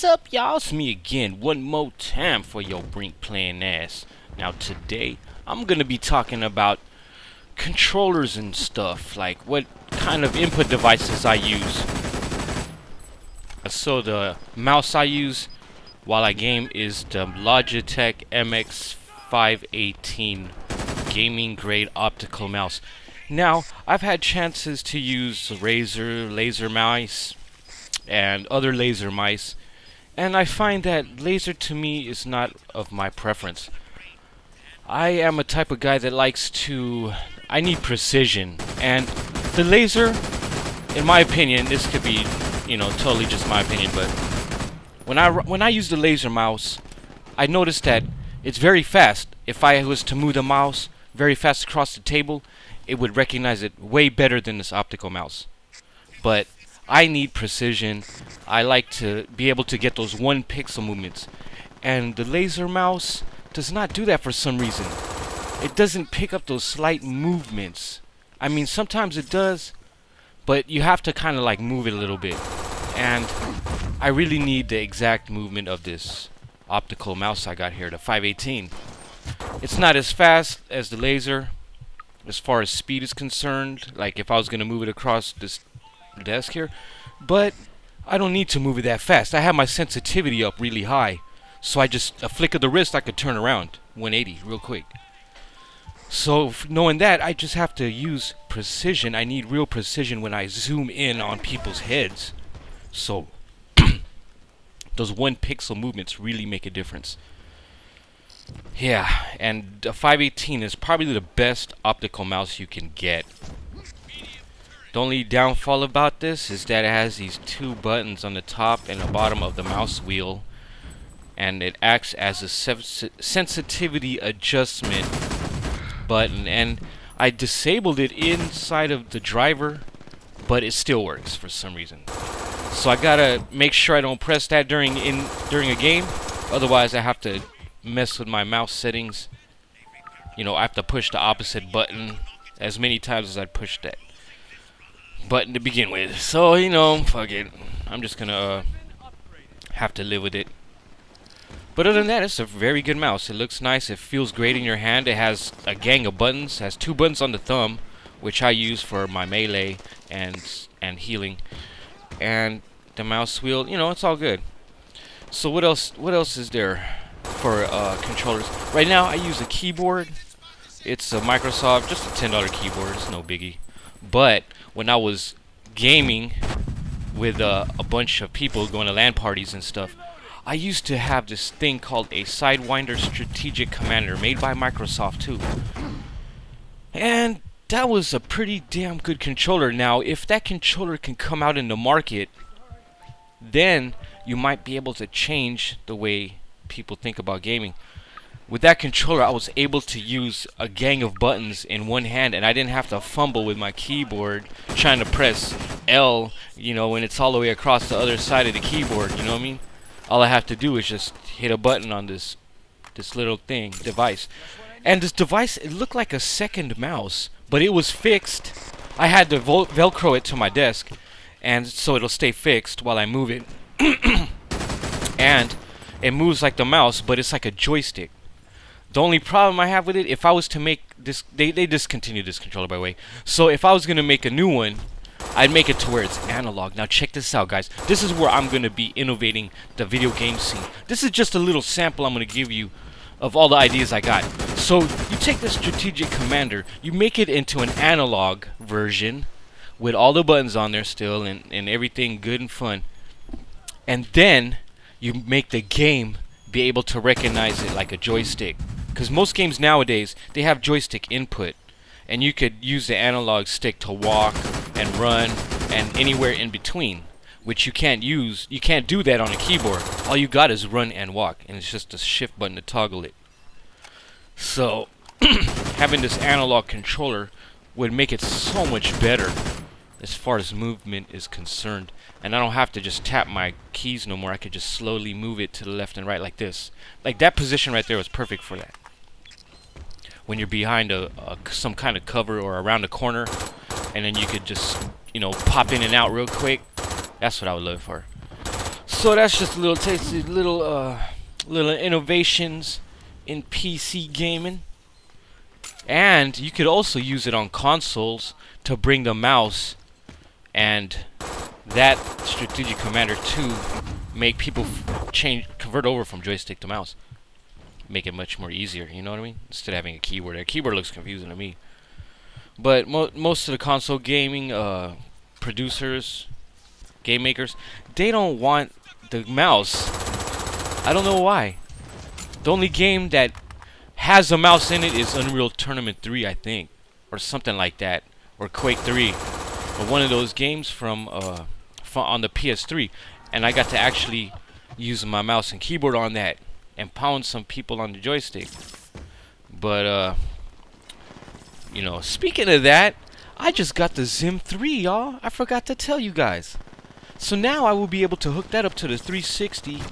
What's up, y'all? It's me again, one more time for your Brink playing ass. Now today, I'm gonna be talking about controllers and stuff, like what kind of input devices I use. So the mouse I use while I game is the Logitech MX518 gaming grade optical mouse. Now, I've had chances to use laser mice, and other laser mice, and I find that laser to me is not of my preference. I am a type of guy that I need precision, and the laser, in my opinion, this could be, totally just my opinion, but when I use the laser mouse, I notice that it's very fast. If I was to move the mouse very fast across the table, it would recognize it way better than this optical mouse. But I need precision. I like to be able to get those 1 pixel movements. And the laser mouse does not do that for some reason. It doesn't pick up those slight movements. I mean, sometimes it does, but you have to kind of like move it a little bit. And I really need the exact movement of this optical mouse I got here, the 518. It's not as fast as the laser as far as speed is concerned, like if I was going to move it across this desk here, but I don't need to move it that fast. I have my sensitivity up really high, so a flick of the wrist I could turn around 180 real quick. So knowing that, I just have to use precision. I need real precision when I zoom in on people's heads, so those 1 pixel movements really make a difference. Yeah, and the 518 is probably the best optical mouse you can get. The only downfall about this is that it has these 2 buttons on the top and the bottom of the mouse wheel, and it acts as a sensitivity adjustment button, and I disabled it inside of the driver, but it still works for some reason. So I gotta make sure I don't press that during a game, otherwise I have to mess with my mouse settings. I have to push the opposite button as many times as I push that button to begin with. So, fuck it. I'm just gonna have to live with it. But other than that, it's a very good mouse. It looks nice. It feels great in your hand. It has a gang of buttons. It has 2 buttons on the thumb, which I use for my melee and healing. And the mouse wheel, it's all good. So what else is there for controllers? Right now I use a keyboard. It's a Microsoft, just a $10 keyboard. It's no biggie. But when I was gaming with a bunch of people going to LAN parties and stuff, I used to have this thing called a Sidewinder Strategic Commander, made by Microsoft too. And that was a pretty damn good controller. Now, if that controller can come out in the market, then you might be able to change the way people think about gaming. With that controller, I was able to use a gang of buttons in one hand, and I didn't have to fumble with my keyboard trying to press L, when it's all the way across the other side of the keyboard, you know what I mean? All I have to do is just hit a button on this little device. And this device, it looked like a second mouse, but it was fixed. I had to Velcro it to my desk, and so it'll stay fixed while I move it. And it moves like the mouse, but it's like a joystick. The only problem I have with it, if I was to make this, they discontinued this controller, by the way. So if I was going to make a new one, I'd make it to where it's analog. Now check this out, guys. This is where I'm going to be innovating the video game scene. This is just a little sample I'm going to give you of all the ideas I got. So you take the Strategic Commander, you make it into an analog version with all the buttons on there still and everything good and fun. And then you make the game be able to recognize it like a joystick. Because most games nowadays, they have joystick input. And you could use the analog stick to walk and run and anywhere in between. Which you can't use. You can't do that on a keyboard. All you got is run and walk. And it's just a shift button to toggle it. So, having this analog controller would make it so much better as far as movement is concerned. And I don't have to just tap my keys no more. I could just slowly move it to the left and right like this. Like that position right there was perfect for that. When you're behind some kind of cover or around a corner, and then you could just, pop in and out real quick. That's what I would look for. So that's just a little tasty, little innovations in PC gaming. And you could also use it on consoles to bring the mouse and that strategic commander to make people convert over from joystick to mouse. Make it much more easier, you know what I mean? Instead of having a keyboard. A keyboard looks confusing to me. But most of the console gaming producers, game makers, they don't want the mouse. I don't know why. The only game that has a mouse in it is Unreal Tournament 3, I think, or something like that, or Quake 3, or one of those games from on the PS3, and I got to actually use my mouse and keyboard on that and pound some people on the joystick. But you know, speaking of that, I just got the Zim 3, y'all. I forgot to tell you guys. So now I will be able to hook that up to the 360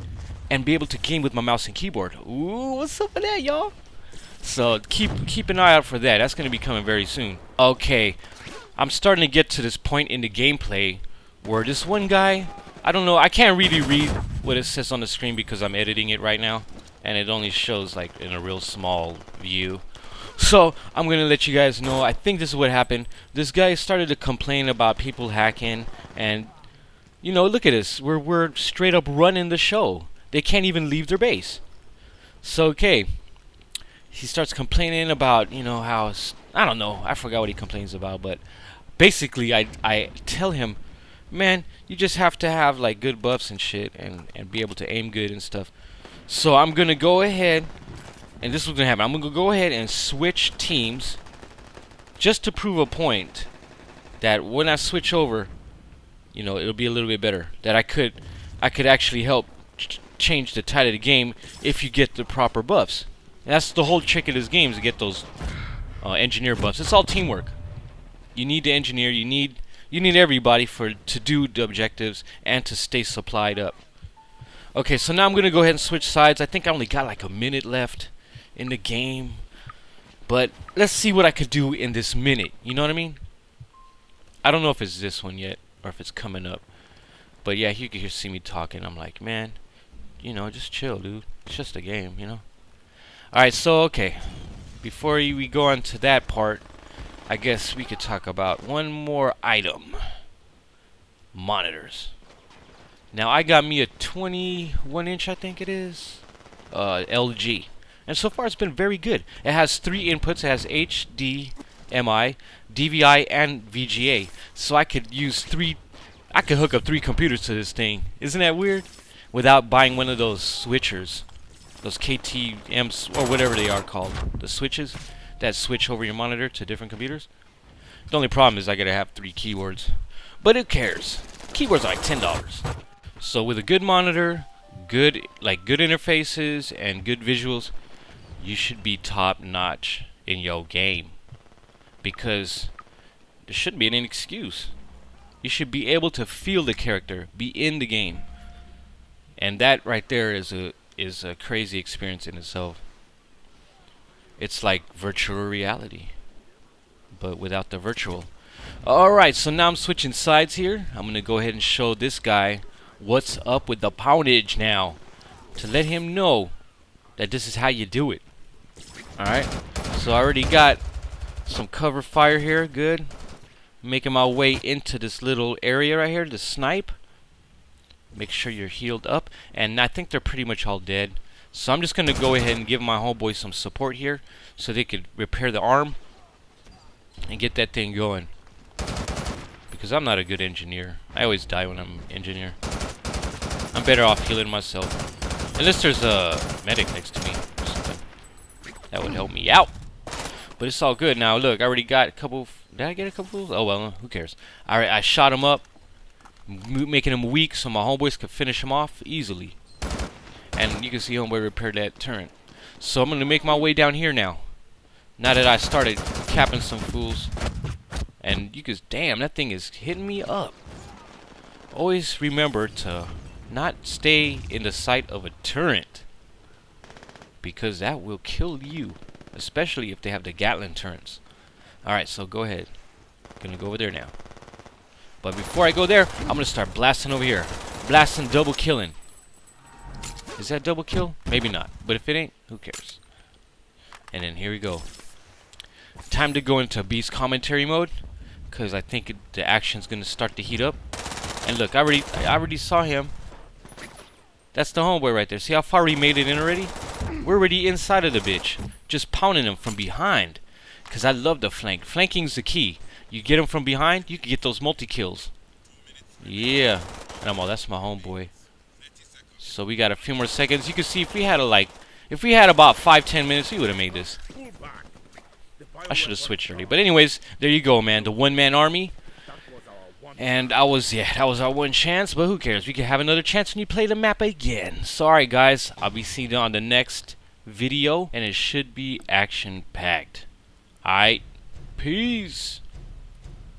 and be able to game with my mouse and keyboard. Ooh, what's up with that, y'all? So keep an eye out for that. That's going to be coming very soon. Okay, I'm starting to get to this point in the gameplay where this one guy, I don't know, I can't really read what it says on the screen because I'm editing it right now, and it only shows like in a real small view. So I'm going to let you guys know, I think this is what happened. This guy started to complain about people hacking, and you know, look at this. We're straight up running the show. They can't even leave their base. So okay, he starts complaining about, you know, how, I don't know, I forgot what he complains about, but basically I tell him, man, you just have to have like good buffs and shit and be able to aim good and stuff. So I'm gonna go ahead, and this is what's gonna happen. I'm gonna go ahead and switch teams just to prove a point that when I switch over, you know, it'll be a little bit better. That I could actually help change the tide of the game if you get the proper buffs. And that's the whole trick of this game, is to get those engineer buffs. It's all teamwork. You need the engineer. You need everybody to do the objectives and to stay supplied up. Okay, so now I'm gonna go ahead and switch sides. I think I only got like a minute left in the game, but let's see what I could do in this minute. You know what I mean? I don't know if it's this one yet or if it's coming up, but yeah, you can see me talking. I'm like, man, you know, just chill, dude. It's just a game, you know. Alright, so okay, before we go on to that part, I guess we could talk about one more item. Monitors. Now I got me a 21-inch, I think it is, LG, and so far it's been very good. It has 3 inputs. It has HDMI, DVI, and VGA. So I could hook up 3 computers to this thing. Isn't that weird? Without buying one of those switchers, those KTMs or whatever they are called, the switches that switch over your monitor to different computers. The only problem is I gotta have 3 keyboards, but who cares? Keyboards are like $10. So with a good monitor, good interfaces, and good visuals, you should be top notch in your game, because there shouldn't be any excuse. You should be able to feel the character, be in the game, and that right there is a crazy experience in itself. It's like virtual reality, but without the virtual. Alright, so now I'm switching sides here. I'm going to go ahead and show this guy what's up with the poundage now, to let him know that this is how you do it. Alright, so I already got some cover fire here. Good. Making my way into this little area right here to snipe. Make sure you're healed up, and I think they're pretty much all dead. So I'm just going to go ahead and give my homeboy some support here so they could repair the arm and get that thing going, because I'm not a good engineer. I always die when I'm an engineer. I'm better off healing myself, unless there's a medic next to me or something. That would help me out. But it's all good now. Look, I already got a couple. Did I get a couple? Oh well, who cares? Alright, I shot him up, making him weak so my homeboys could finish him off easily. And you can see homeboy repaired that turret. So I'm going to make my way down here now. Now that I started capping some fools. And you can, damn, that thing is hitting me up. Always remember to not stay in the sight of a turret, because that will kill you, especially if they have the Gatling turrets. Alright, so go ahead. I'm gonna go over there now. But before I go there, I'm gonna start blasting over here. blasting, double killing. Is that double kill? Maybe not. But if it ain't, who cares? And then here we go. Time to go into beast commentary mode, because I think the action's gonna start to heat up. And look, I already saw him. That's the homeboy right there. See how far he made it in already? We're already inside of the bitch, just pounding him from behind. Because I love the flank. Flanking's the key. You get him from behind, you can get those multi-kills. Yeah. And I'm all, that's my homeboy. So we got a few more seconds. You can see if we had about 5-10 minutes, we would have made this. I should have switched early. But anyways, there you go, man. The one-man army. And that was our one chance. But who cares? We can have another chance when you play the map again. Sorry, guys. I'll be seeing you on the next video. And it should be action-packed. Alright. Peace.